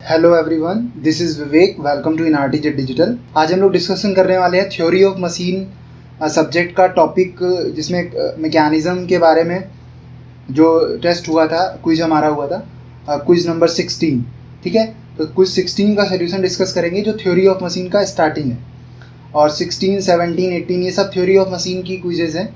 Hello everyone, this is Vivek. Welcome to इनआरटीजेड digital. आज हम लोग डिस्कशन करने वाले हैं थ्योरी ऑफ मशीन सब्जेक्ट का टॉपिक, जिसमें मैकेनिज़्म के बारे में जो टेस्ट हुआ था, क्विज हमारा हुआ था, क्विज नंबर 16। ठीक है, तो क्विज 16 का सोल्यूशन डिस्कस करेंगे जो थ्योरी ऑफ मशीन का स्टार्टिंग है। और 16, 17, 18 ये सब थ्योरी ऑफ मशीन की क्विजेज़ हैं।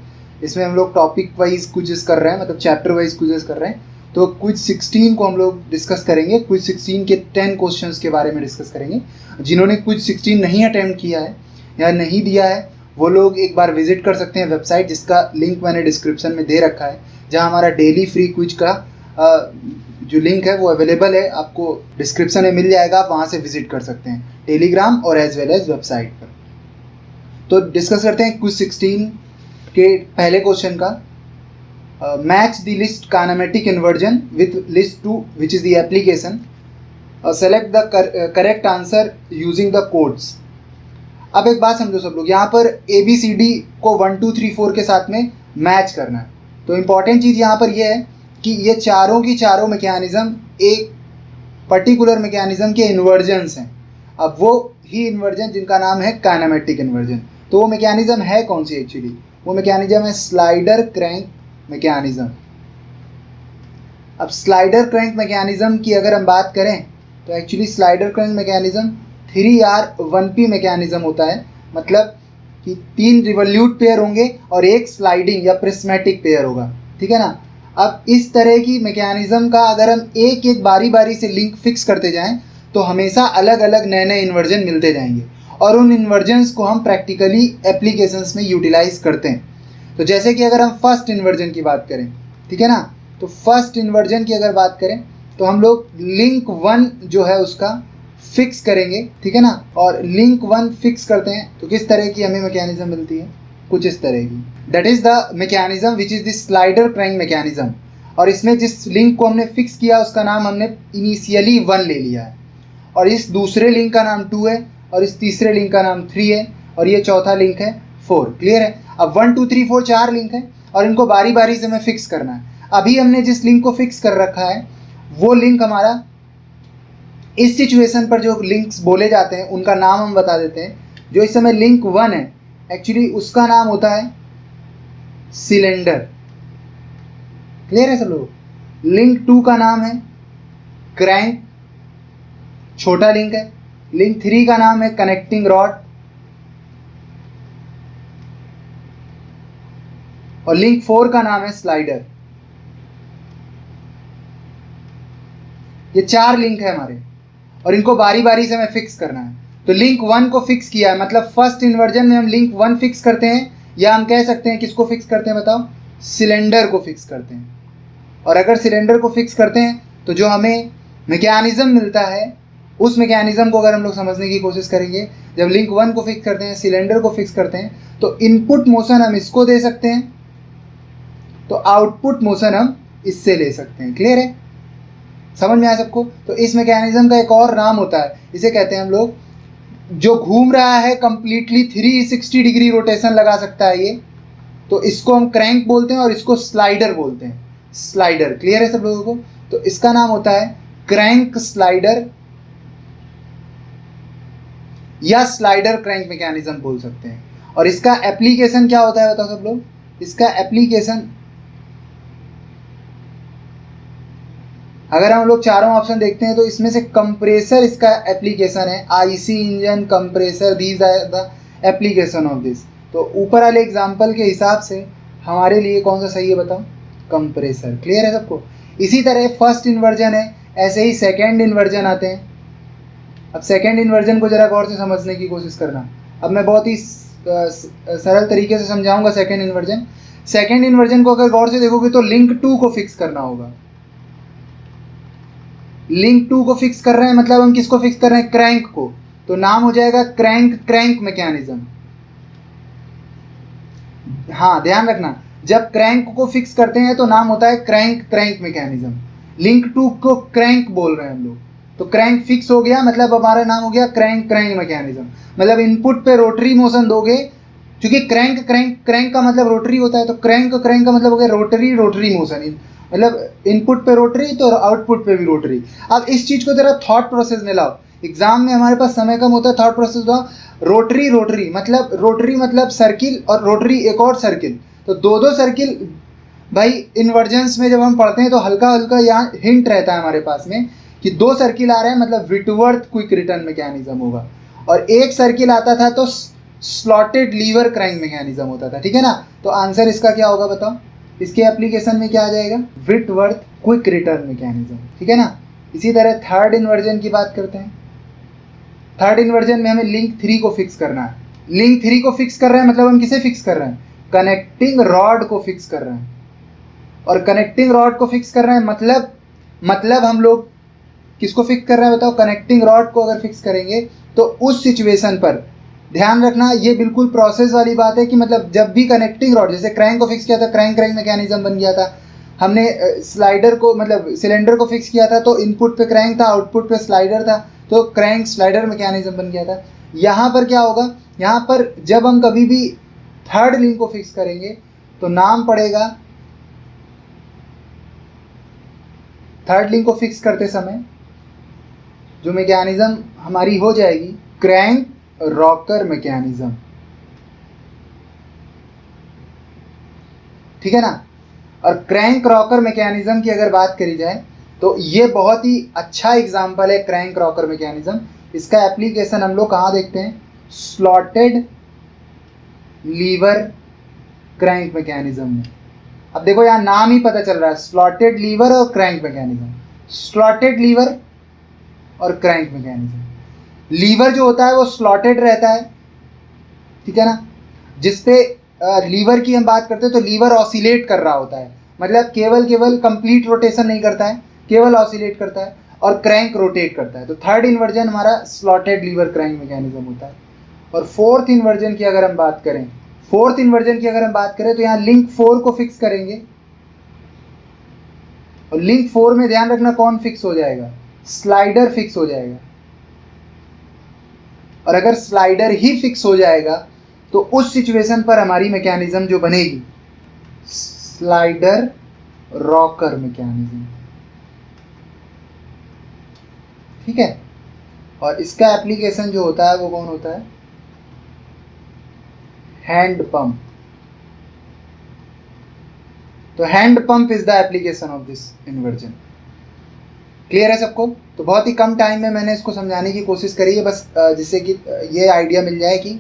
इसमें हम लोग टॉपिक वाइज क्विजेस कर रहे हैं, मतलब चैप्टर वाइज क्विजेस कर रहे हैं। तो क्विज 16 को हम लोग डिस्कस करेंगे। क्विज 16 के 10 क्वेश्चंस के बारे में डिस्कस करेंगे। जिन्होंने क्विज 16 नहीं अटेम्प्ट किया है या नहीं दिया है, वो लोग एक बार विजिट कर सकते हैं वेबसाइट, जिसका लिंक मैंने डिस्क्रिप्शन में दे रखा है, जहाँ हमारा डेली फ्री क्विज का जो लिंक है वो अवेलेबल है, आपको डिस्क्रिप्शन में मिल जाएगा। आप वहाँ से विजिट कर सकते हैं, टेलीग्राम और एज वेल एज वेबसाइट पर। तो डिस्कस करते हैं क्विज 16 के पहले क्वेश्चन का। Match the list kinematic inversion with list 2 which is the application. Select the correct answer using the codes. अब एक बात समझो सब लोग, यहाँ पर ABCD को 1 2 3 4 के साथ में मैच करना है। तो इम्पॉर्टेंट चीज़ यहाँ पर यह है कि ये चारों की चारों मैकेनिज़्म एक पर्टिकुलर मैकेनिज़्म के इन्वर्जन्स हैं। अब वो ही इन्वर्जन जिनका नाम है काइनेमेटिक इन्वर्जन। तो वो मैकेनिज़्म है कौन सी? एक्चुअली वो मैकेनिज़्म है स्लाइडर क्रैंक मैकेनिज़्म। अब स्लाइडर क्रैंक मैकेनिज़्म की अगर हम बात करें तो actually slider crank mechanism 3R1P mechanism होता है। मतलब कि 3 रिवोल्यूट पेयर होंगे और एक स्लाइडिंग या प्रिस्मेटिक पेयर होगा। ठीक है ना। अब इस तरह की मैकेनिज़्म का अगर हम एक एक बारी बारी से लिंक फिक्स करते जाएं तो हमेशा अलग अलग नए नए इन्वर्जन मिलते जाएंगे, और उन इन्वर्जन्स को हम प्रैक्टिकली एप्लीकेशंस में यूटिलाइज करते हैं। तो जैसे कि अगर हम फर्स्ट इन्वर्जन की बात करें, ठीक है ना, तो फर्स्ट इन्वर्जन की अगर बात करें तो हम लोग लिंक 1 जो है उसका फिक्स करेंगे। ठीक है ना। और लिंक 1 फिक्स करते हैं तो किस तरह की हमें मैकेनिज़्म मिलती है? कुछ इस तरह की। That is the mechanism which is the slider crank mechanism. और इसमें जिस लिंक को हमने फिक्स किया उसका नाम हमने इनिशियली 1 ले लिया है, और इस दूसरे लिंक का नाम 2 है, और इस तीसरे लिंक का नाम 3 है, और ये चौथा लिंक है 4। क्लियर है। अब 1 2 3 4 4 लिंक है और इनको बारी बारी से हमें फिक्स करना है। अभी हमने जिस लिंक को फिक्स कर रखा है वो लिंक हमारा, इस सिचुएशन पर जो लिंक्स बोले जाते हैं उनका नाम हम बता देते हैं। जो इस समय लिंक 1 है एक्चुअली उसका नाम होता है सिलेंडर। क्लियर है सब लोग। लिंक 2 का नाम है क्रैंक, छोटा लिंक है। लिंक 3 का नाम है कनेक्टिंग रॉड, और लिंक 4 का नाम है स्लाइडर। ये 4 लिंक है हमारे, और इनको बारी बारी से हमें फिक्स करना है। तो लिंक 1 को फिक्स किया है, मतलब फर्स्ट इन्वर्जन में हम लिंक 1 फिक्स करते हैं, या हम कह सकते हैं किसको फिक्स करते हैं बताओ? सिलेंडर को फिक्स करते हैं। और अगर सिलेंडर को फिक्स करते हैं तो जो हमें मैकेनिज़्म मिलता है उस मैकेनिज़्म को अगर हम लोग समझने की कोशिश करेंगे, जब लिंक 1 को फिक्स करते हैं, सिलेंडर को फिक्स करते हैं, तो इनपुट मोशन हम इसको दे सकते हैं, तो आउटपुट मोशन हम इससे ले सकते हैं। क्लियर है, समझ में आया सबको? तो इस मैकेनिज़्म का एक और नाम होता है, इसे कहते हैं हम लोग, जो घूम रहा है कंप्लीटली 360 डिग्री रोटेशन लगा सकता है ये, तो इसको हम क्रैंक बोलते हैं और इसको स्लाइडर बोलते हैं। स्लाइडर। क्लियर है सब लोगों को? तो इसका नाम होता है क्रैंक स्लाइडर, या स्लाइडर क्रैंक मैकेनिज़्म बोल सकते हैं। और इसका एप्लीकेशन क्या होता है बताओ सब लोग? इसका एप्लीकेशन, अगर हम लोग चारों ऑप्शन देखते हैं तो इसमें से कंप्रेसर इसका एप्लीकेशन है। IC engine, compressor, these are the application of this. तो ऊपर वाले एग्जांपल के हिसाब से हमारे लिए कौन सा सही है बताओ? कंप्रेसर। क्लियर है सबको? इसी तरह फर्स्ट इन्वर्जन है, ऐसे ही सेकेंड इन्वर्जन आते हैं। अब सेकेंड इन्वर्जन को ज़रा गौर से समझने की कोशिश करना। अब मैं बहुत ही सरल तरीके से समझाऊंगा सेकेंड इन्वर्जन। सेकेंड इन्वर्जन को अगर गौर से देखोगे तो लिंक 2 को फिक्स करना होगा। लिंक 2 को फिक्स कर रहे हैं, मतलब हम किसको फिक्स कर रहे हैं? क्रैंक को। तो नाम हो जाएगा क्रैंक मैकेनिज़्म। हाँ, ध्यान रखना, जब क्रैंक को फिक्स करते हैं तो नाम होता है क्रैंक मैकेनिज़्म। लिंक 2 को क्रैंक बोल रहे हैं हम लोग, तो क्रैंक फिक्स हो गया, मतलब हमारा नाम हो गया क्रैंक मैकेनिज़्म। मतलब इनपुट पे रोटरी मोशन दोगे, क्योंकि क्रैंक का मतलब रोटरी होता है, तो क्रैंक का मतलब हो गया रोटरी मोशन। मतलब इनपुट पे रोटरी तो आउटपुट पे भी रोटरी। अब इस चीज़ को जरा थॉट प्रोसेस में लाओ, एग्जाम में हमारे पास समय कम होता है, थॉट प्रोसेस लाओ। रोटरी मतलब सर्किल, और रोटरी एक और सर्किल, तो दो सर्किल। भाई इन्वर्जेंस में जब हम पढ़ते हैं तो हल्का हल्का यहाँ हिंट रहता है हमारे पास में कि दो सर्किल आ रहे हैं, मतलब विटवर्थ क्विक रिटर्न मैकेनिज्म होगा। और एक सर्किल आता था तो स्लॉटेड लीवर क्रैंक मैकेनिज्म होता था, ठीक है ना। तो आंसर इसका क्या होगा बताओ, इसके एप्लीकेशन में क्या आ जाएगा, विटवर्थ क्विक रिटर्न मैकेनिज्म, ठीक है ना। इसी तरह थर्ड इन्वर्जन की बात करते हैं। थर्ड इन्वर्जन में हमें लिंक 3 को फिक्स करना है। लिंक 3 को फिक्स कर रहे हैं मतलब हम किसे फिक्स कर रहे हैं, कनेक्टिंग रॉड को फिक्स कर रहे हैं। और कनेक्टिंग रॉड को फिक्स कर रहे हैं मतलब हम लोग किसको फिक्स कर रहे हैं बताओ, कनेक्टिंग रॉड को अगर फिक्स करेंगे तो उस सिचुएशन पर ध्यान रखना, ये बिल्कुल प्रोसेस वाली बात है कि मतलब जब भी कनेक्टिंग रॉड, जैसे क्रैंक को फिक्स किया था, क्रैंक मैकेनिज्म बन गया था। हमने स्लाइडर को मतलब सिलेंडर को फिक्स किया था तो इनपुट पे क्रैंक था, आउटपुट पे स्लाइडर था, तो क्रैंक स्लाइडर मैकेनिज्म बन गया था। यहाँ पर क्या होगा, यहाँ पर जब हम कभी भी थर्ड लिंक को फिक्स करेंगे तो नाम पड़ेगा, थर्ड लिंक को फिक्स करते समय जो मैकेनिज्म हमारी हो जाएगी, क्रैंक रॉकर मैकेनिज्म, ठीक है ना। और क्रैंक रॉकर मैकेनिज्म की अगर बात करी जाए तो ये बहुत ही अच्छा एग्जांपल है क्रैंक रॉकर मैकेनिज्म। इसका एप्लीकेशन हम लोग कहाँ देखते हैं, स्लॉटेड लीवर क्रैंक मैकेनिज्म में। अब देखो यहाँ नाम ही पता चल रहा है, स्लॉटेड लीवर और क्रैंक मैकेनिज्म, स्लॉटेड लीवर और क्रैंक मैकेनिज्म। लीवर जो होता है वो स्लॉटेड रहता है, ठीक है ना, जिसपे लीवर की हम बात करते हैं तो लीवर ऑसिलेट कर रहा होता है, मतलब केवल कंप्लीट रोटेशन नहीं करता है, केवल ऑसिलेट करता है। और क्रैंक रोटेट करता है। तो थर्ड इन्वर्जन हमारा स्लॉटेड लीवर क्रैंक मैकेनिज्म होता है। और फोर्थ इन्वर्जन की अगर हम बात करें तो यहाँ लिंक 4 को फिक्स करेंगे। और लिंक 4 में ध्यान रखना कौन फिक्स हो जाएगा, स्लाइडर फिक्स हो जाएगा। और अगर स्लाइडर ही फिक्स हो जाएगा तो उस सिचुएशन पर हमारी मैकेनिज्म जो बनेगी, स्लाइडर रॉकर मैकेनिज्म, ठीक है। और इसका एप्लीकेशन जो होता है वो कौन होता है, हैंड पंप। तो hand pump is the application of this inversion. Clear है सबको। तो बहुत ही कम टाइम में मैंने इसको समझाने की कोशिश करी है, बस जिससे कि ये आइडिया मिल जाए कि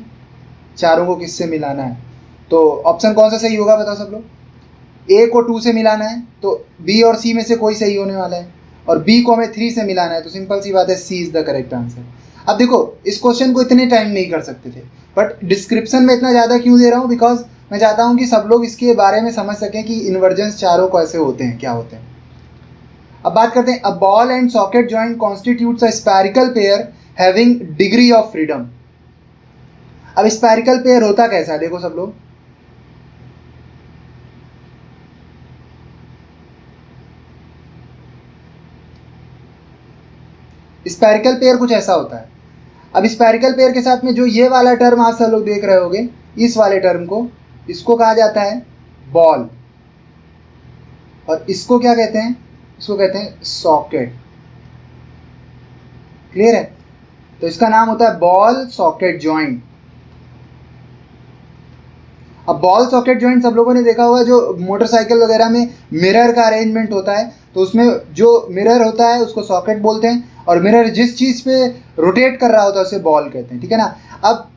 चारों को किससे मिलाना है। तो ऑप्शन कौन सा सही होगा बताओ सब लोग, ए को 2 से मिलाना है तो बी और सी में से कोई सही होने वाला है, और बी को हमें 3 से मिलाना है तो सिंपल सी बात है, सी इज द करेक्ट आंसर। अब देखो इस क्वेश्चन को इतने टाइम नहीं कर सकते थे, बट डिस्क्रिप्शन में इतना ज़्यादा क्यों दे रहा हूँ, बिकॉज मैं चाहता हूँ कि सब लोग इसके बारे में समझ सकें कि इन्वर्जेंस चारों कैसे होते हैं, क्या होते हैं। अब बात करते हैं, a ball and socket joint constitutes a spherical pair having degree of freedom. अब स्फेरिकल पेयर होता कैसा है, देखो सब लोग, स्फेरिकल पेयर कुछ ऐसा होता है। अब स्फेरिकल पेयर के साथ में जो ये वाला टर्म आप सब लोग देख रहे होगे, इस वाले टर्म को, इसको कहा जाता है बॉल, और इसको क्या कहते हैं, इसको कहते हैं सॉकेट। क्लियर है। तो इसका नाम होता है बॉल सॉकेट जॉइंट। अब बॉल सॉकेट जॉइंट सब लोगों ने देखा होगा, जो मोटरसाइकिल वगैरह में मिरर का अरेंजमेंट होता है, तो उसमें जो मिरर होता है उसको सॉकेट बोलते हैं, और मिरर जिस चीज़ पे रोटेट कर रहा होता है उसे बॉल कहते हैं, ठीक है ना। अब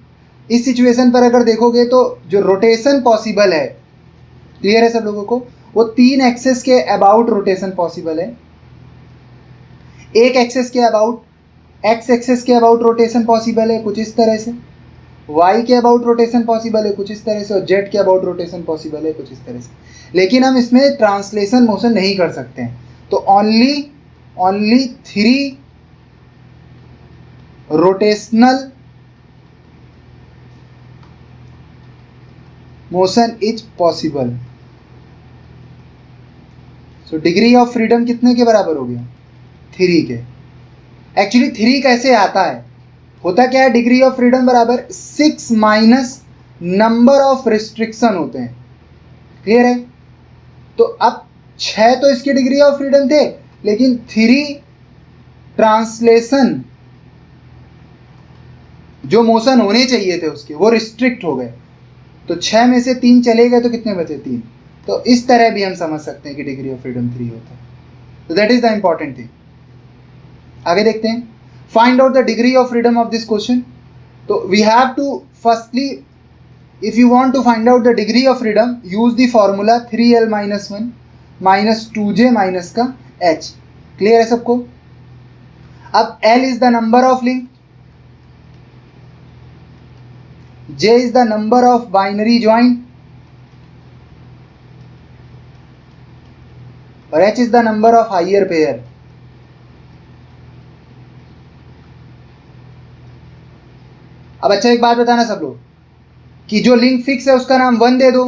इस सिचुएशन पर अगर देखोगे तो जो रोटेशन पॉसिबल है, क्लियर है सब लोगों को, वो 3 एक्सेस के अबाउट रोटेशन पॉसिबल है। एक एक्सेस के अबाउट, एक्स एक्सेस के अबाउट रोटेशन पॉसिबल है कुछ इस तरह से, वाई के अबाउट रोटेशन पॉसिबल है कुछ इस तरह से, और जेड के अबाउट रोटेशन पॉसिबल है कुछ इस तरह से। लेकिन हम इसमें ट्रांसलेशन मोशन नहीं कर सकते हैं, तो only 3 rotational motion is possible. So degree of freedom कितने के बराबर हो गया, 3 के। एक्चुअली 3 कैसे आता है, होता क्या है, डिग्री ऑफ फ्रीडम बराबर 6 माइनस नंबर ऑफ रिस्ट्रिक्शन होते हैं। क्लियर है। तो अब 6 तो इसकी डिग्री ऑफ फ्रीडम थे, लेकिन 3 ट्रांसलेशन जो मोशन होने चाहिए थे उसके, वो रिस्ट्रिक्ट हो गए। तो 6 में से 3 चले गए तो कितने बचे? 3। तो इस तरह भी हम समझ सकते हैं कि डिग्री ऑफ फ्रीडम 3 होता है। तो that is the important thing. आगे देखते हैं, find out the degree of freedom of this question. तो we have to firstly, if you want to find out the degree of freedom, use the formula 3l - 1 minus 2j minus का h। Clear है सबको? अब l is the number of link, j is the number of binary join और h is the number of higher pair। अब अच्छा एक बात बताना सब लोग कि जो लिंक फिक्स है उसका नाम 1 दे दो,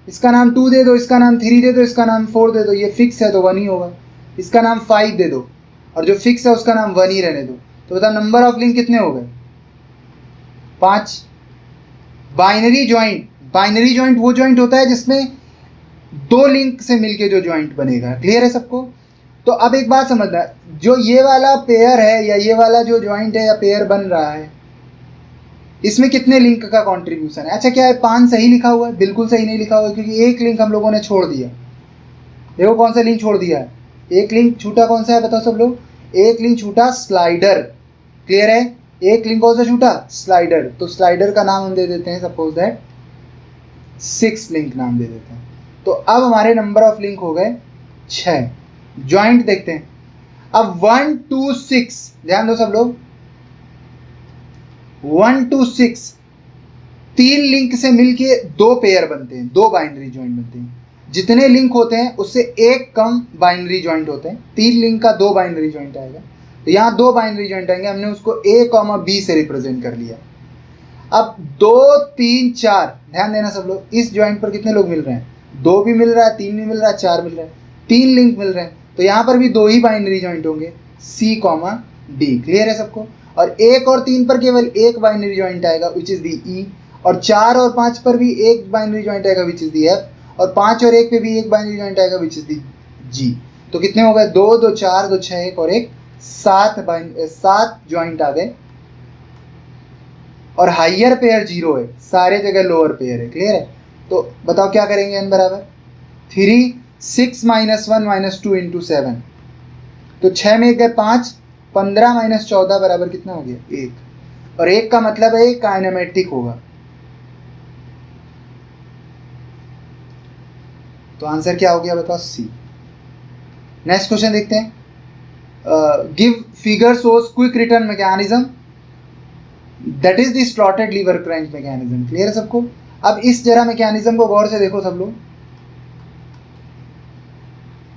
इसका नाम 2 दे दो, इसका नाम 3 दे दो, इसका नाम 4 दे दो। ये फिक्स है तो 1 ही होगा। इसका नाम 5 दे दो और जो फिक्स है उसका नाम 1 ही रहने दो। तो बताओ नंबर ऑफ लिंक कितने हो गए? 5। बाइनरी जॉइंट, बाइनरी जॉइंट वो जॉइंट होता है जिसमें 2 लिंक से मिलके जो जॉइंट बनेगा। क्लियर है सबको? तो अब एक बात समझना, जो ये वाला पेयर है या ये वाला जो जॉइंट है या पेयर बन रहा है, इसमें कितने लिंक का कंट्रीब्यूशन है? अच्छा क्या है 5 सही लिखा हुआ है? बिल्कुल सही नहीं लिखा हुआ है, क्योंकि एक लिंक हम लोगों ने छोड़ दिया। देखो कौन सा लिंक छोड़ दिया है? एक लिंक छूटा कौन सा है बताओ सब लोग? एक लिंक छूटा स्लाइडर। क्लियर है? एक लिंक कौन सा छूटा? स्लाइडर। तो स्लाइडर का नाम हम दे देते हैं सपोज दैट 6 लिंक नाम दे देते हैं। तो अब हमारे नंबर ऑफ लिंक हो गए 6। जॉइंट देखते हैं अब 1 2 6, ध्यान दो सब लोग। 1 2 6 3 लिंक से मिलके 2 पेयर बनते हैं, 2 बाइनरी जॉइंट बनते हैं। जितने लिंक होते हैं उससे एक कम बाइनरी जॉइंट होते हैं। 3 लिंक का 2 बाइनरी जॉइंट आएगा। तो यहाँ 2 बाइनरी जॉइंट आएंगे, हमने उसको a, b से रिप्रेजेंट कर लिया। अब 2 3 4, ध्यान देना सब लोग, इस जॉइंट पर कितने लोग मिल रहे हैं? 2 भी मिल रहा है, 3 भी मिल रहा है, 4 मिल रहा है, 3 लिंक मिल रहे हैं। तो यहाँ पर भी 2 ही बाइनरी जॉइंट होंगे, c, d। क्लियर है सबको? और 1 और 3 पर केवल एक बाइनरी जॉइंट आएगा विच इज द e, और 4 और 5 पर भी एक बाइनरी जॉइंट आएगा विच इज द f, और 5 और 1 पे भी एक बाइनरी जॉइंट आएगा विच इज द g। तो कितने हो गए? 2 2 4 2 6 1 और 1, 7 जॉइंट आ गए। और हाइयर पेयर 0 है, सारे जगह लोअर पेयर है। क्लियर है? तो बताओ क्या करेंगे? n बराबर 3 6 - 1 - 2 × 7। तो 6 में 1 गए 5, 15 - 14 बराबर कितना हो गया? 1। और 1 का मतलब है काइनेमेटिक होगा। तो आंसर क्या हो गया बताओ? C। नेक्स्ट क्वेश्चन देखते हैं। Give figure shows quick return mechanism that is the slotted lever crank mechanism. Clear है सबको? अब इस जरा मैकेनिज्म को गौर से देखो सब लोग।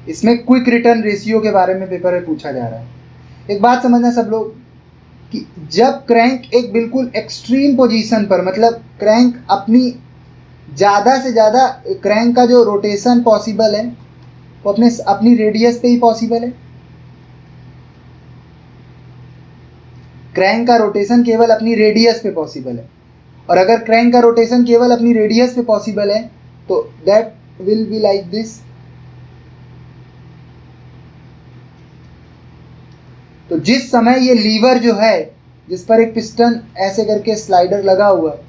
इसमें क्विक रिटर्न रेशियो के बारे में पेपर में पूछा जा रहा है। एक बात समझना सब लोग कि जब क्रैंक एक बिल्कुल एक्सट्रीम पोजीशन पर, मतलब क्रैंक अपनी ज़्यादा से ज़्यादा, क्रैंक का जो रोटेशन पॉसिबल है वो अपनी रेडियस पे ही पॉसिबल है। क्रैंक का रोटेशन केवल अपनी रेडियस पे पॉसिबल है। और अगर क्रैंक का रोटेशन केवल अपनी रेडियस पे पॉसिबल है तो that will be like this. तो जिस समय ये लीवर जो है जिस पर एक पिस्टन ऐसे करके स्लाइडर लगा हुआ है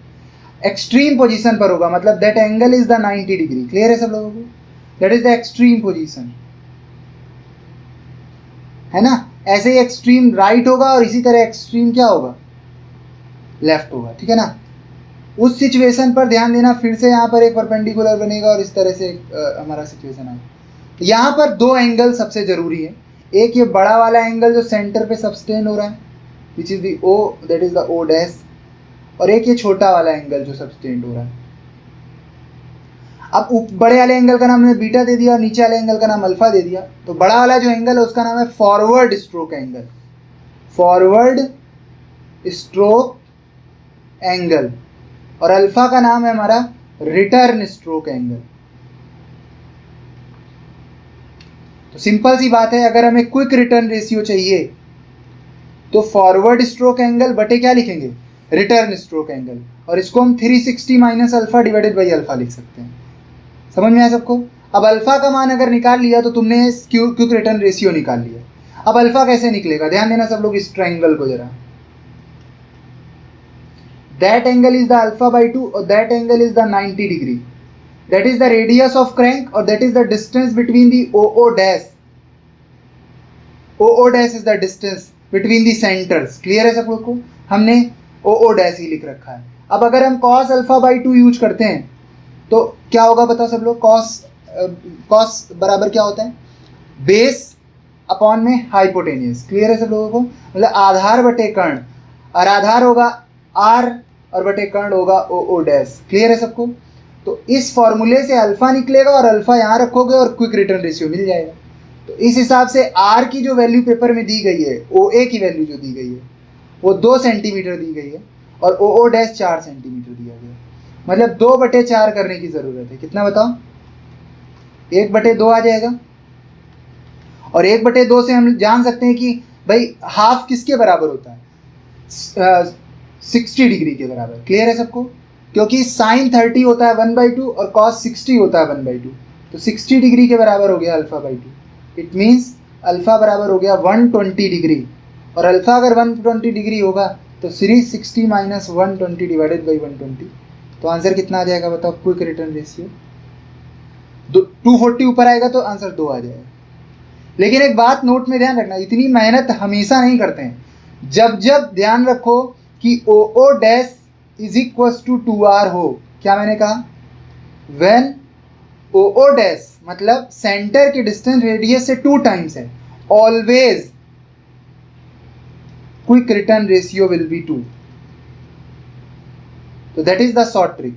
एक्सट्रीम पोजीशन पर होगा, मतलब that angle is the 90 degree. Clear है सब लोगों को? That is the extreme position, है ना? ऐसे ही एक्सट्रीम राइट होगा और इसी तरह एक्सट्रीम क्या होगा? लेफ्ट होगा। ठीक है ना? उस सिचुएशन पर ध्यान देना, फिर से यहाँ पर एक परपेंडिकुलर बनेगा और इस तरह से हमारा सिचुएशन आएगा। तो यहाँ पर 2 एंगल सबसे जरूरी है। एक ये बड़ा वाला एंगल जो सेंटर पे सब्सटेन हो रहा है विच is the O, that is the O dash, और एक ये छोटा वाला एंगल जो सब्सटेंड हो रहा है। अब बड़े वाले एंगल का नाम हमने बीटा दे दिया और नीचे वाले एंगल का नाम अल्फा दे दिया। तो बड़ा वाला जो एंगल है उसका नाम है forward stroke angle, forward stroke angle, और अल्फा का नाम है हमारा रिटर्न स्ट्रोक एंगल। तो सिंपल सी बात है, अगर हमें क्विक रिटर्न रेशियो चाहिए तो फॉरवर्ड स्ट्रोक एंगल बटे क्या लिखेंगे? रिटर्न स्ट्रोक एंगल, और इसको हम 360 - अल्फा डिवाइडेड बाई अल्फा लिख सकते हैं। समझ में आया सबको? अब अल्फा का मान अगर निकाल लिया तो तुमने क्विक रिटर्न रेशियो निकाल लिया। अब अल्फा कैसे निकलेगा, ध्यान देना सब लोग इस ट्रायंगल को जरा। That angle is the alpha by 2 और that angle is the 90 degree. That is the radius of crank और that is the distance between the O dash. O dash is the distance between the centres. Clear है सब लोग को, हमने O dash ही लिख रखा है। अब अगर हम cos अल्फा बाई 2 यूज करते हैं तो क्या होगा बताओ सब लोग। cos बराबर क्या होता है, बेस अपॉन में हाइपोटेनियस। क्लियर है सब लोगों को, मतलब आधार बटे कर्ण, और आधार होगा r और बटे कर्ण होगा ओ डैश। क्लियर है सबको। तो इस फॉर्मूले से अल्फा निकलेगा और अल्फा यहाँ रखोगे और क्विक रिटर्न रेशियो मिल जाएगा। तो इस हिसाब से r की जो वैल्यू पेपर में दी गई है, OA की वैल्यू जो दी गई है वो 2 सेंटीमीटर दी गई है और ओ डैश 4 सेंटीमीटर दिया गया। मतलब 2/4 करने की जरूरत है। कितना बताओ, 1/2 आ जाएगा। और 1/2 से हम जान सकते हैं कि भाई हाफ किसके बराबर होता है, 60 डिग्री के बराबर। क्लियर है सबको, क्योंकि साइन 30 होता है 1/2 और cos 60 होता है 1/2, तो 60 डिग्री के बराबर हो गया alpha by 2। It means alpha बराबर हो गया 120 डिग्री। और अल्फा अगर 120 डिग्री होगा तो सीरीज 60 माइनस 120 डिवाइडेड बाई 120, तो आंसर कितना आ जाएगा बताओ। क्विक रिटर्न रेशियो 240 ऊपर आएगा तो आंसर 2 आ जाएगा। लेकिन एक बात नोट में ध्यान रखना, इतनी मेहनत हमेशा नहीं करते हैं। जब जब ध्यान रखो कि O dash is equal to 2r हो। क्या मैंने कहा, व्हेन ओ डैश मतलब सेंटर की डिस्टेंस रेडियस से 2 टाइम्स है, always quick return ratio will be 2। तो that is the short trick.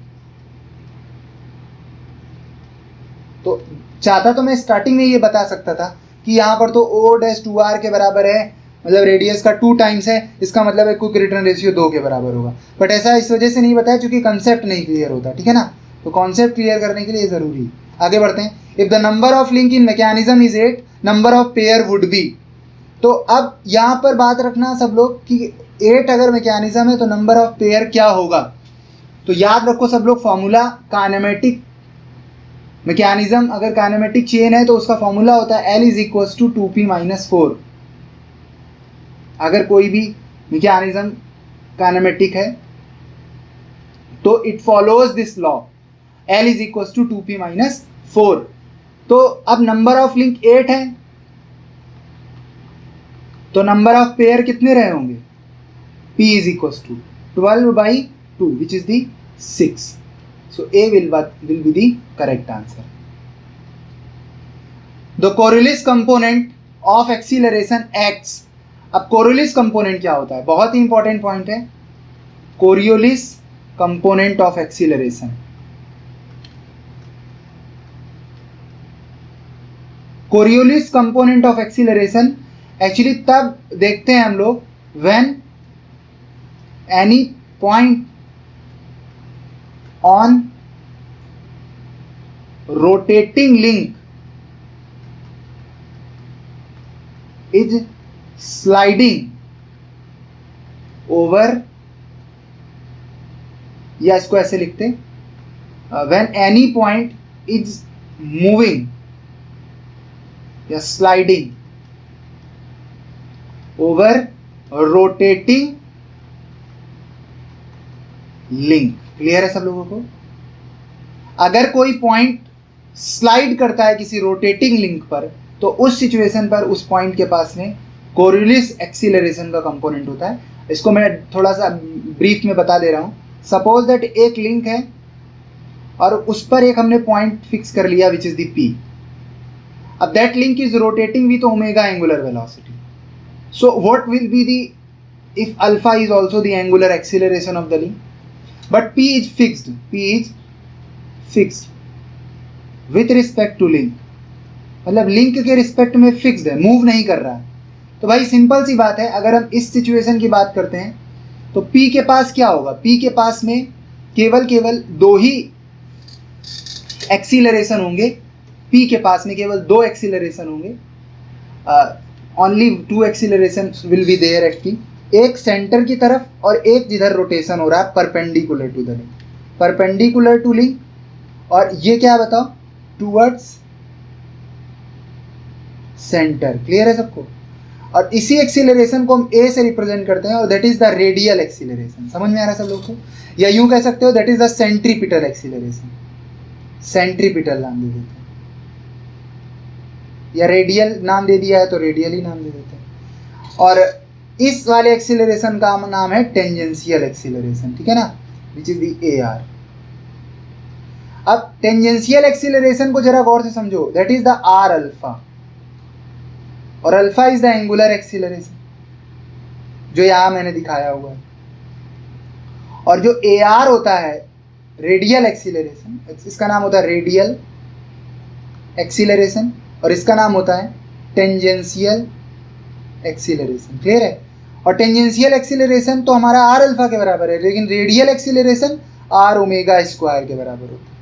तो चाहता तो मैं स्टार्टिंग में ये बता सकता था कि यहाँ पर तो ओ डैश 2r के बराबर है, मतलब रेडियस का 2 टाइम्स है, इसका मतलब है क्विक रिटर्न रेशियो 2 के बराबर होगा। बट ऐसा इस वजह से नहीं बताया क्योंकि कंसेप्ट नहीं क्लियर होता, ठीक है ना। तो कॉन्सेप्ट क्लियर करने के लिए जरूरी। आगे बढ़ते हैं। If the number of link in mechanism is 8, number of pair would be. तो अब यहाँ पर बात रखना सब लोग कि 8 अगर मैकेनिज्म है तो नंबर ऑफ पेयर क्या होगा। तो याद रखो सब लोग फॉर्मूला, काइनेमेटिक मैकेनिज्म अगर काइनेमेटिक चेन है तो उसका फॉर्मूला होता है L is equal to 2p minus 4। अगर कोई भी मैकेनिज्म काइनेमेटिक है तो it follows this law, L is equal to 2p minus 4। तो अब नंबर ऑफ लिंक 8 है तो नंबर ऑफ पेयर कितने रहे होंगे, P is equal to 12/2 which is the 6। So A will be the correct answer. The Coriolis component of acceleration acts. अब Coriolis component क्या होता है, बहुत ही इंपॉर्टेंट पॉइंट है। Coriolis component of acceleration. Coriolis component of acceleration actually तब देखते हैं हम लोग when any point on rotating link is sliding over, या इसको ऐसे लिखते when any point is moving या sliding over rotating link। Clear है सब लोगों को। अगर कोई पॉइंट स्लाइड करता है किसी रोटेटिंग लिंक पर तो उस सिचुएशन पर उस पॉइंट के पास में कोरियोलिस एक्सीलरेशन का कंपोनेंट होता है। इसको मैं थोड़ा सा ब्रीफ में बता दे रहा हूँ। सपोज दैट एक लिंक है और उस पर एक हमने पॉइंट फिक्स कर लिया विच इज द P। अब that link is rotating with omega angular velocity. So what will be the if alpha is also the angular acceleration of the link, but P is fixed. P is fixed with respect to link, मतलब link के respect में fixed है, move नहीं कर रहा है। तो भाई सिंपल सी बात है, अगर हम इस सिचुएशन की बात करते हैं तो P के पास क्या होगा, P के पास में केवल 2 ही एक्सीलरेशन होंगे। P के पास में केवल 2 एक्सीलरेशन होंगे, only 2 acceleration will be there acting. एक सेंटर की तरफ और एक जिधर रोटेशन हो रहा है perpendicular to the link, perpendicular to link. और ये क्या बताओ, टूवर्ड्स सेंटर। क्लियर है सबको? और इसी एक्सीलरेशन को हम ए से रिप्रेजेंट करते हैं और that is the radial acceleration. समझ में आ रहा है सब लोग को? या यूं कह सकते हो that is the centripetal acceleration. Centripetal नाम दे देते हैं, या रेडियल नाम दे दिया है तो रेडियल ही नाम दे देते हैं। और इस वाले एक्सीलरेशन का नाम है टेंजेंशियल एक्सीलरेशन। ठीक है ना, विच इज द AR। अब टेंजेंशियल एक्सीलरेशन को जरा गौर से समझो, that is the R alpha, और alpha is the angular acceleration जो यहां मैंने दिखाया हुआ है। और जो AR होता है रेडियल एक्सीलरेशन, इसका नाम होता है रेडियल एक्सीलरेशन और इसका नाम होता है टेंजेंशियल एक्सीलरेशन। क्लियर है? और टेंजेंशियल एक्सीलरेशन तो हमारा R अल्फा के बराबर है, लेकिन radial acceleration R omega square के बराबर होता है।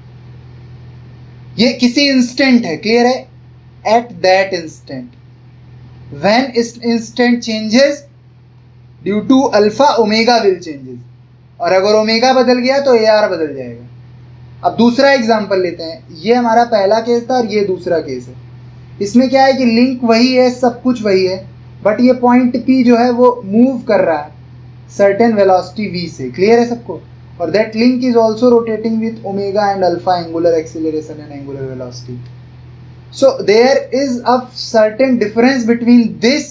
ये किसी इंस्टेंट है। क्लियर है? At that instant, when instant changes due to alpha omega will changes, और अगर ओमेगा बदल गया तो AR बदल जाएगा। अब दूसरा एग्जांपल लेते हैं। ये हमारा पहला केस था और ये दूसरा केस है। इसमें क्या है कि लिंक वही है, सब कुछ वही है, बट ये पॉइंट P जो है वो मूव कर रहा है सर्टेन वेलोसिटी v से। क्लियर है सबको? और that link is also rotating with omega and alpha angular acceleration and angular velocity. So there is a certain difference between this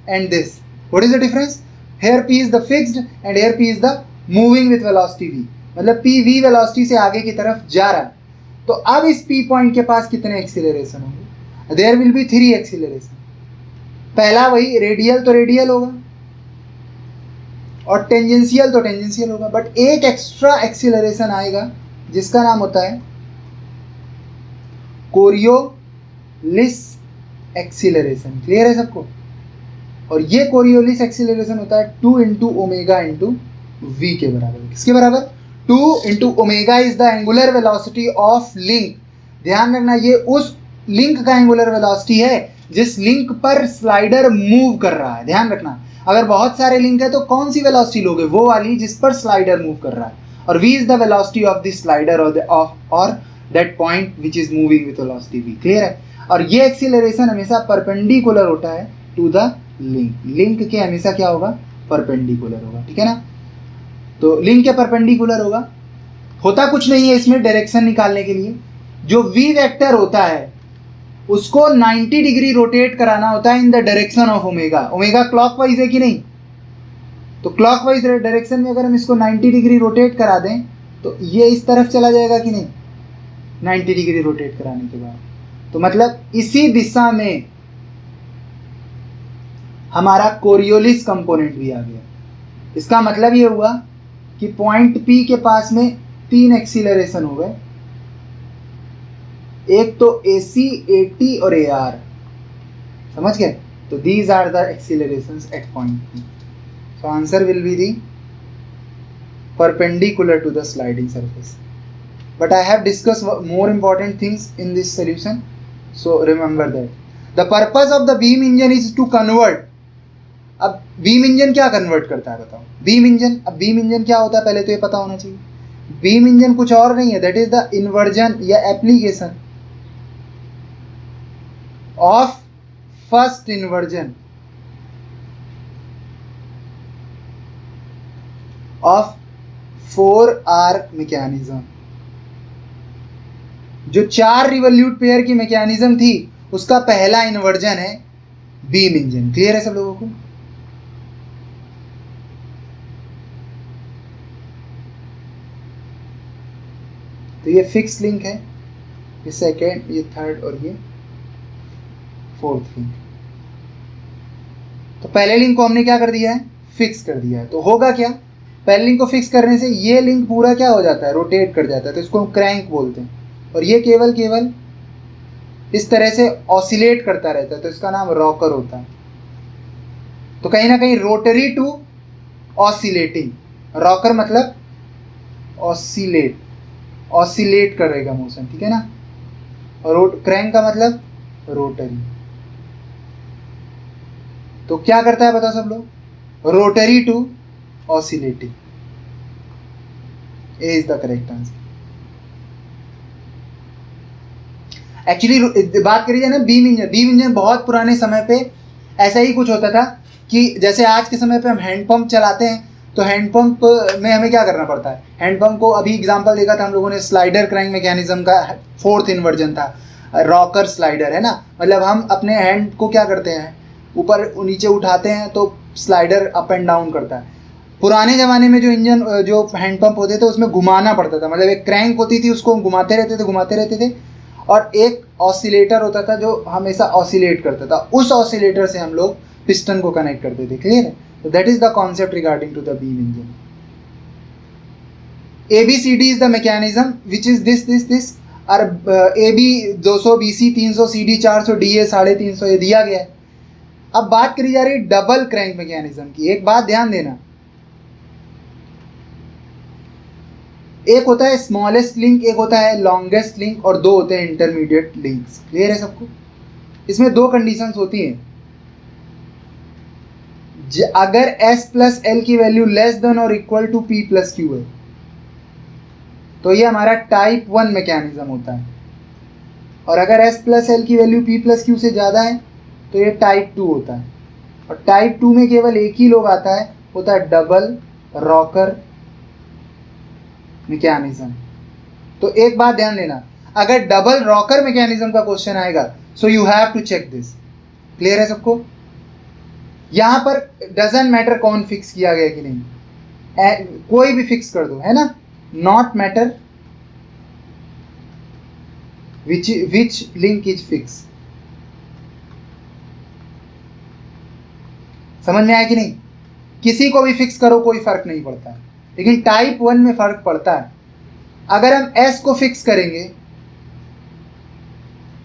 and this. What is the difference? Here P is the fixed and here P is the moving with velocity v. मतलब P v velocity से आगे की तरफ जा रहा है। तो अब इस P पॉइंट के पास कितने एक्सीलरेशन होंगे? There will be 3 acceleration. पहला वही रेडियल तो रेडियल होगा और टेंजेंशियल तो टेंजेंशियल होगा, बट एक एक्स्ट्रा एक्सीलरेशन आएगा जिसका नाम होता है कोरियोलिस एक्सीलरेशन। क्लियर है सबको? और ये कोरियोलिस एक्सीलरेशन होता है 2 इंटू ओमेगा इंटू वी के बराबर। किसके बराबर? 2 into omega is the angular velocity of link. ध्यान रखना, ये उस लिंक का एंगुलर वेलोसिटी है जिस लिंक पर स्लाइडर मूव कर रहा है। ध्यान रखना, अगर बहुत सारे लिंक है तो कौन सी वेलोसिटी लोगे? वो वाली जिस पर स्लाइडर मूव कर रहा है। और v is the velocity of the slider और that point which is moving with velocity v। Clear है? और ये एक्सीलरेशन हमेशा परपेंडिकुलर होता है टू द लिंक। लिंक के हमेशा क्या होगा? परपेंडिकुलर होगा। ठीक है ना? तो लिंक के परपेंडिकुलर होगा। होता कुछ नहीं है इसमें डायरेक्शन निकालने के लिए। जो v वेक्टर होता है उसको 90 डिग्री रोटेट कराना होता है in the direction of omega. Omega clockwise है कि नहीं? तो क्लॉकवाइज डायरेक्शन में अगर हम इसको 90 डिग्री रोटेट करा दें तो ये इस तरफ चला जाएगा कि नहीं? 90 डिग्री रोटेट कराने के बाद। तो मतलब इसी दिशा में हमारा कोरियोलिस कंपोनेंट भी आ गया। इसका मतलब ये हुआ कि पॉइंट P के पास में 3 एक्सीलरेशन हो गए, एक तो AC, AT और AR। समझ गए? तो these are the accelerations at point P। So answer will be the perpendicular to the sliding surface. But I have discussed more important things in this solution, so remember that. The purpose of the beam engine is to convert. अब beam engine क्या convert करता है बताओ? beam engine क्या होता है पहले तो ये पता होना चाहिए। beam engine कुछ और नहीं है, that is the inversion या application of first inversion of 4R mechanism। जो 4 रिवोल्यूट पेयर की मैकेनिज्म थी उसका पहला इन्वर्जन है बीम इंजन। क्लियर है सब लोगों को? तो ये फिक्स लिंक है, ये सेकेंड, ये थर्ड और ये फोर्थ लिंक। तो पहले लिंक को हमने क्या कर दिया है? फिक्स कर दिया है। तो होगा क्या? पहले लिंक को फिक्स करने से ये लिंक पूरा क्या हो जाता है? रोटेट कर जाता है। तो इसको हम क्रैंक बोलते हैं। और ये केवल इस तरह से ऑसिलेट करता रहता है, तो इसका नाम रॉकर होता है। तो कहीं ना कहीं रोटरी टू ऑसिलेटिंग। रॉकर मतलब ऑसिलेट करेगा मोशन। ठीक है ना? और क्रैंक का मतलब रोटरी। तो क्या करता है बताओ सब लोग? Rotary to oscillating. A is the correct answer. Actually बात करी जाए ना बीम इंजन बहुत पुराने समय पे ऐसा ही कुछ होता था कि जैसे आज के समय पे हम हैंडपंप चलाते हैं, तो हैंडपंप में हमें क्या करना पड़ता है, हैंडपंप को अभी एग्जांपल देखा था हम लोगों ने, स्लाइडर क्रैंक मैकेनिज्म का 4th इन्वर्जन था, रॉकर स्लाइडर, है ना। मतलब हम अपने हैंड को क्या करते हैं, ऊपर नीचे उठाते हैं तो स्लाइडर अप एंड डाउन करता है। पुराने ज़माने में जो हैंडपंप होते थे उसमें घुमाना पड़ता था, मतलब एक क्रैंक होती थी, उसको घुमाते रहते थे और एक ऑसिलेटर होता था जो हमेशा ऑसिलेट करता था, उस ऑसिलेटर से हम लोग पिस्टन को कनेक्ट करते थे। क्लियर है? तो that is the concept regarding to the beam engine. ABCD is the mechanism which is this और AB 200 BC 300 CD 400 DA 350 ये दिया गया है। अब बात करी जा रही है डबल क्रैंक मैकेनिज्म की। एक बात ध्यान देना, एक होता है स्मॉलेस्ट लिंक, एक होता है लॉन्गेस्ट लिंक और दो होते हैं इंटरमीडिएट लिंक्स। क्लियर है सबको? इसमें दो कंडीशंस होती हैं। अगर S प्लस L की वैल्यू लेस देन और equal to P plus Q है तो ये हमारा टाइप 1 मैकेनिज्म होता है, और अगर S प्लस L की वैल्यू P प्लस Q से ज़्यादा है तो ये टाइप 2 होता है। और टाइप 2 में केवल एक ही लोग आता है, होता है डबल रॉकर मैकेनिज्म। तो एक बात ध्यान देना, अगर डबल रॉकर मैकेनिज्म का क्वेश्चन आएगा so you have to check this. Clear है सबको? यहां पर डजंट मैटर कौन फिक्स किया गया कि नहीं, कोई भी फिक्स कर दो, है ना, not matter which link is fix. समझ में आया कि नहीं? किसी को भी फिक्स करो कोई फर्क नहीं पड़ता है, लेकिन टाइप 1 में फर्क पड़ता है। अगर हम S को फिक्स करेंगे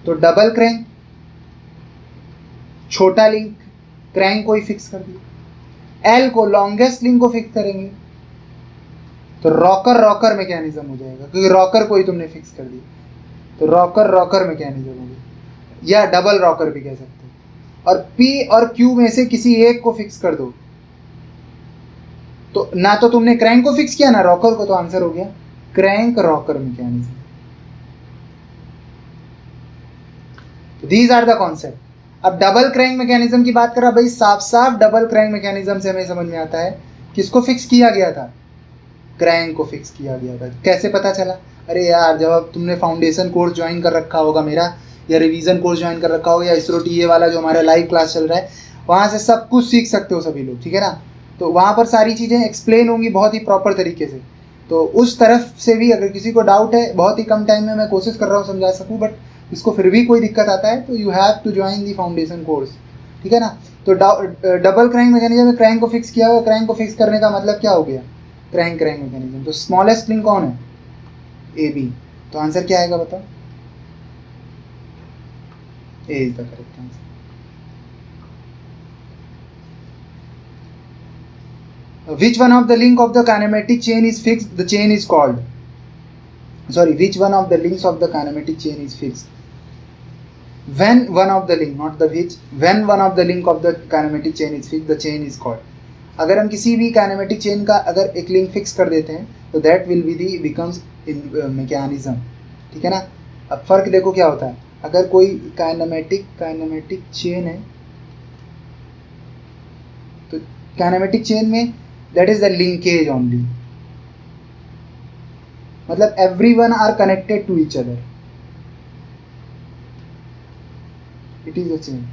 तो डबल क्रैंक, छोटा लिंक क्रैंक को ही फिक्स कर दिया। L को लॉन्गेस्ट लिंक को फिक्स करेंगे तो रॉकर मैकेनिज्म हो जाएगा, क्योंकि रॉकर को ही तुमने फिक्स कर दिया, तो रॉकर मैकेनिज्म हो गया, या डबल रॉकर भी कह सकते हो। और P और Q में से किसी एक को फिक्स कर दो तो ना तो तुमने क्रैंक को फिक्स किया ना रॉकर को, तो आंसर हो गया crank rocker mechanism. These are the concept. अब डबल क्रैंक मैकेनिज्म की बात करा भाई, साफ साफ डबल क्रैंक मैकेनिज्म से हमें समझ में आता है किसको फिक्स किया गया था, क्रैंक को फिक्स किया गया था। कैसे पता चला? अरे यार, जब अब तुमने फाउंडेशन कोर्स ज्वाइन कर रखा होगा मेरा, या रिवीजन कोर्स ज्वाइन कर रखा होगा, या इसरो टीए वाला जो हमारा लाइव क्लास चल रहा है, वहाँ से सब कुछ सीख सकते हो सभी लोग, ठीक है ना। तो वहाँ पर सारी चीज़ें एक्सप्लेन होंगी बहुत ही प्रॉपर तरीके से। तो उस तरफ से भी अगर किसी को डाउट है, बहुत ही कम टाइम में मैं कोशिश कर रहा हूँ समझा सकूँ, बट इसको फिर भी कोई दिक्कत आता है तो you have to join the foundation course, ठीक है ना। तो डबल क्रैंक मैकेनिज्म में क्रैंक को फिक्स किया हुआ, क्रैंक को फिक्स करने का मतलब क्या हो गया, क्रैंक मैकेनिज्म। तो स्मॉलेस्ट लिंक कौन है? AB। तो आंसर क्या आएगा बताओ? A is the correct answer. Which one of the link of the kinematic chain is fixed? The chain is called. Sorry, which one of the links of the kinematic chain is fixed? When one of the link, not the which, when one of the link of the kinematic chain is fixed, the chain is called. अगर हम किसी भी kinematic chain का अगर एक link fix कर देते हैं तो that will be the becomes mechanism, ठीक है ना। अब फर्क देखो क्या होता है, अगर कोई काइनेमेटिक चेन है तो काइनेमेटिक चेन में that is the linkage only, मतलब everyone are connected to each other, it is a chain,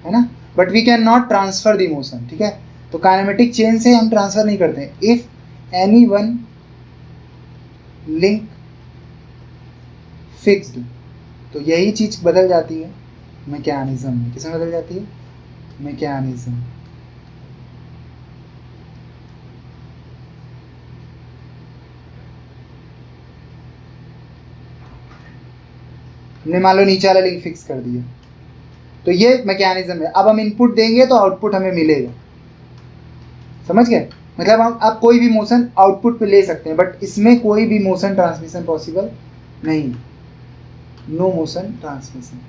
है ना। But we can not transfer the motion, ठीक है। तो काइनेमेटिक चेन से हम ट्रांसफर नहीं करते हैं। If any one link fixed, तो यही चीज बदल जाती है मैकेनिज्म में। किसमें बदल जाती है? मैकेनिज्म। हमने मान लो नीचे वाला लिंक फिक्स कर दिया तो ये मैकेनिज्म है। अब हम इनपुट देंगे तो आउटपुट हमें मिलेगा, समझ गए? मतलब हम आप कोई भी मोशन आउटपुट पे ले सकते हैं, बट इसमें कोई भी मोशन ट्रांसमिशन पॉसिबल नहीं, no motion transmission.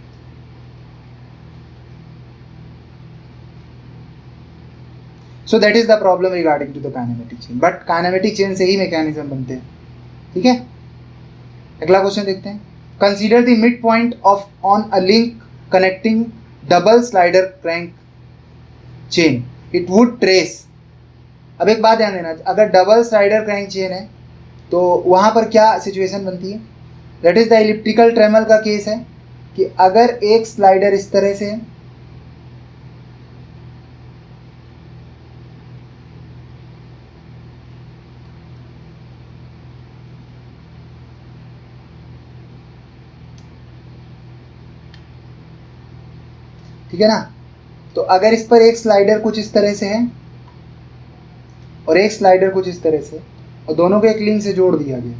So that is the problem regarding to the kinematic chain, but kinematic chain से ही मैकेनिज्म बनते हैं, ठीक है। अगला क्वेश्चन देखते हैं। Consider the mid point of on a link connecting double slider crank chain, it would trace. अब एक बात ध्यान देना, अगर डबल स्लाइडर क्रैंक चेन है तो वहाँ पर क्या सिचुएशन बनती है, दैट इज द इलिप्टिकल ट्रेमल का केस है कि अगर एक स्लाइडर इस तरह से है, ठीक है ना, तो अगर इस पर एक स्लाइडर कुछ इस तरह से है और एक स्लाइडर कुछ इस तरह से और दोनों को एक लिंक से जोड़ दिया गया,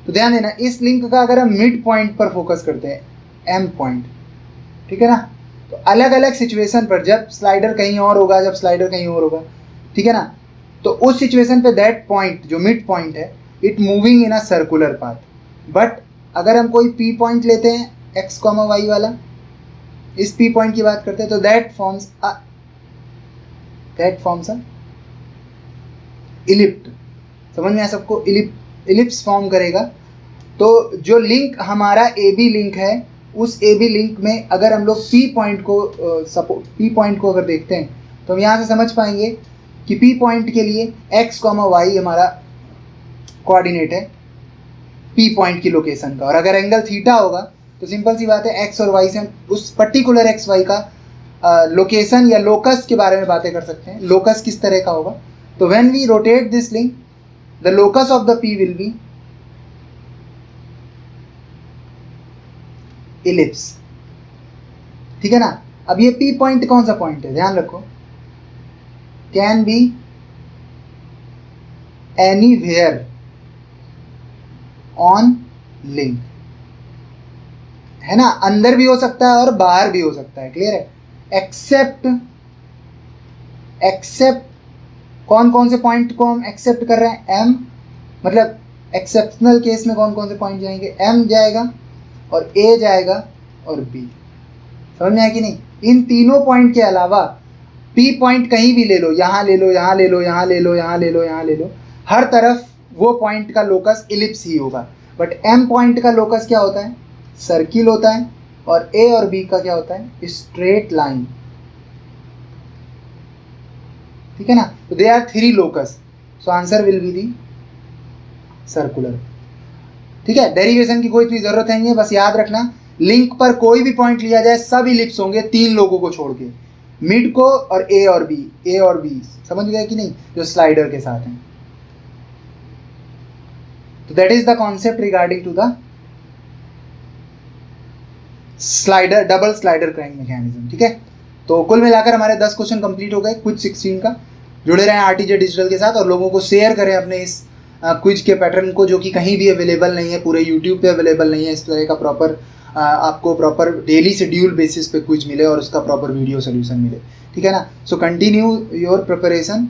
तो ध्यान देना इस लिंक का अगर हम मिड पॉइंट पर फोकस करते हैं, एम पॉइंट, ठीक है ना, तो अलग अलग सिचुएशन पर जब स्लाइडर कहीं और होगा, जब स्लाइडर कहीं और होगा, ठीक है ना, तो उस सिचुएशन पे दैट पॉइंट जो मिड पॉइंट है it moving in a circular path. But अगर हम कोई पी पॉइंट लेते हैं एक्स कॉमा वाई वाला, इस पी पॉइंट की बात करते हैं, तो दैट फॉर्म्स अ इलिप्ट। समझ में आया सबको, इलिप्स फॉर्म करेगा। तो जो लिंक हमारा ए बी लिंक है, उस ए बी लिंक में अगर हम लोग पी पॉइंट को अगर देखते हैं तो हम यहाँ से समझ पाएंगे कि पी पॉइंट के लिए एक्स कॉमा वाई हमारा कोऑर्डिनेट है पी पॉइंट की लोकेशन का, और अगर एंगल थीटा होगा तो सिंपल सी बात है एक्स और वाई से हम उस पर्टिकुलर एक्स वाई का लोकेशन या लोकस के बारे में बातें कर सकते हैं। लोकस किस तरह का होगा, तो when we rotate this link the locus of the P will be ellipse, ठीक है ना। अब ये पी पॉइंट कौन सा पॉइंट है, ध्यान रखो, can be anywhere on link, है ना, अंदर भी हो सकता है और बाहर भी हो सकता है, क्लियर है। एक्सेप्ट कौन कौन से पॉइंट को हम एक्सेप्ट कर रहे हैं, एम, मतलब एक्सेप्शनल केस में कौन कौन से पॉइंट जाएंगे, एम जाएगा और ए जाएगा और बी, समझ में आया कि नहीं। इन तीनों पॉइंट के अलावा पी पॉइंट कहीं भी ले लो, यहाँ ले लो, यहाँ ले लो, यहाँ ले लो, यहाँ ले लो, यहाँ ले लो, हर तरफ वो पॉइंट का लोकस इलिप्स ही होगा। बट एम पॉइंट का लोकस क्या होता है, सर्किल होता है, और ए और बी का क्या होता है, स्ट्रेट लाइन, ठीक है ना। तो they are three locus, so answer will be the circular, ठीक है। डेरिवेशन की कोई इतनी जरूरत नहीं है, बस याद रखना लिंक पर कोई भी पॉइंट लिया जाए सब इलिप्स होंगे, तीन लोगों को छोड़ के, मिड को और ए और बी, समझ गए कि नहीं, जो स्लाइडर के साथ हैं। तो that is the concept regarding to the slider, double slider crank mechanism, ठीक है। तो कुल मिलाकर हमारे 10 क्वेश्चन कंप्लीट हो गए क्विज 16 का। जुड़े रहें आरटीजे डिजिटल के साथ और लोगों को शेयर करें अपने इस क्विज के पैटर्न को, जो कि कहीं भी अवेलेबल नहीं है, पूरे यूट्यूब पे अवेलेबल नहीं है। इस तरह का प्रॉपर आपको प्रॉपर डेली शेड्यूल बेसिस पे क्विज मिले और उसका प्रॉपर वीडियो सोल्यूशन मिले, ठीक है ना। So continue your preparation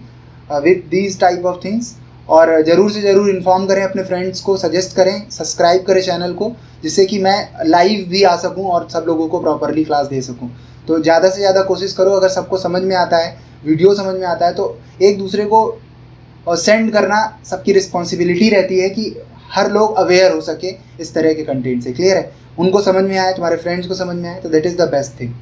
with these type of things, और ज़रूर से ज़रूर इन्फॉर्म करें अपने फ्रेंड्स को, सजेस्ट करें, सब्सक्राइब करें चैनल को, जिससे कि मैं लाइव भी आ सकूं और सब लोगों को प्रॉपरली क्लास दे सकूं। तो ज़्यादा से ज़्यादा कोशिश करो, अगर सबको समझ में आता है, वीडियो समझ में आता है, तो एक दूसरे को सेंड करना सबकी रिस्पॉन्सिबिलिटी रहती है कि हर लोग अवेयर हो सके इस तरह के कंटेंट से, क्लियर है। उनको समझ में आए, तुम्हारे फ्रेंड्स को समझ में आए, तो that is the best thing.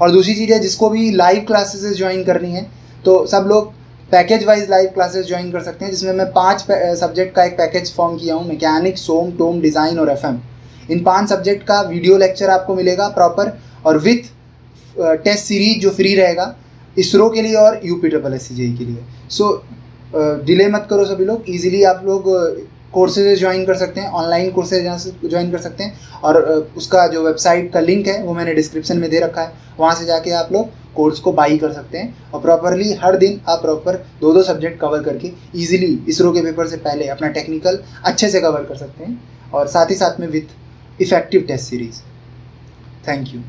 और दूसरी चीज़ है, जिसको भी लाइव क्लासेस ज्वाइन करनी है तो सब लोग package wise live classes join कर सकते हैं, जिसमें मैं 5 सब्जेक्ट का एक पैकेज फॉर्म किया हूँ, मैकेनिक्स, सोम, टोम, डिज़ाइन और एफएम। इन 5 सब्जेक्ट का वीडियो लेक्चर आपको मिलेगा प्रॉपर, और विथ टेस्ट सीरीज जो फ्री रहेगा इसरो के लिए और UPSSC के लिए। सो डिले मत करो सभी लोग, इजीली आप लोग कोर्सेज ज्वाइन कर सकते हैं, ऑनलाइन कोर्सेज ज्वाइन कर सकते हैं, और उसका जो वेबसाइट का लिंक है वो मैंने डिस्क्रिप्शन में दे रखा है, वहाँ से जाके आप लोग कोर्स को बाई कर सकते हैं, और प्रॉपरली हर दिन आप प्रॉपर 2-2 सब्जेक्ट कवर करके इजीली इसरो के पेपर से पहले अपना टेक्निकल अच्छे से कवर कर सकते हैं, और साथ ही साथ में with effective test series. Thank you.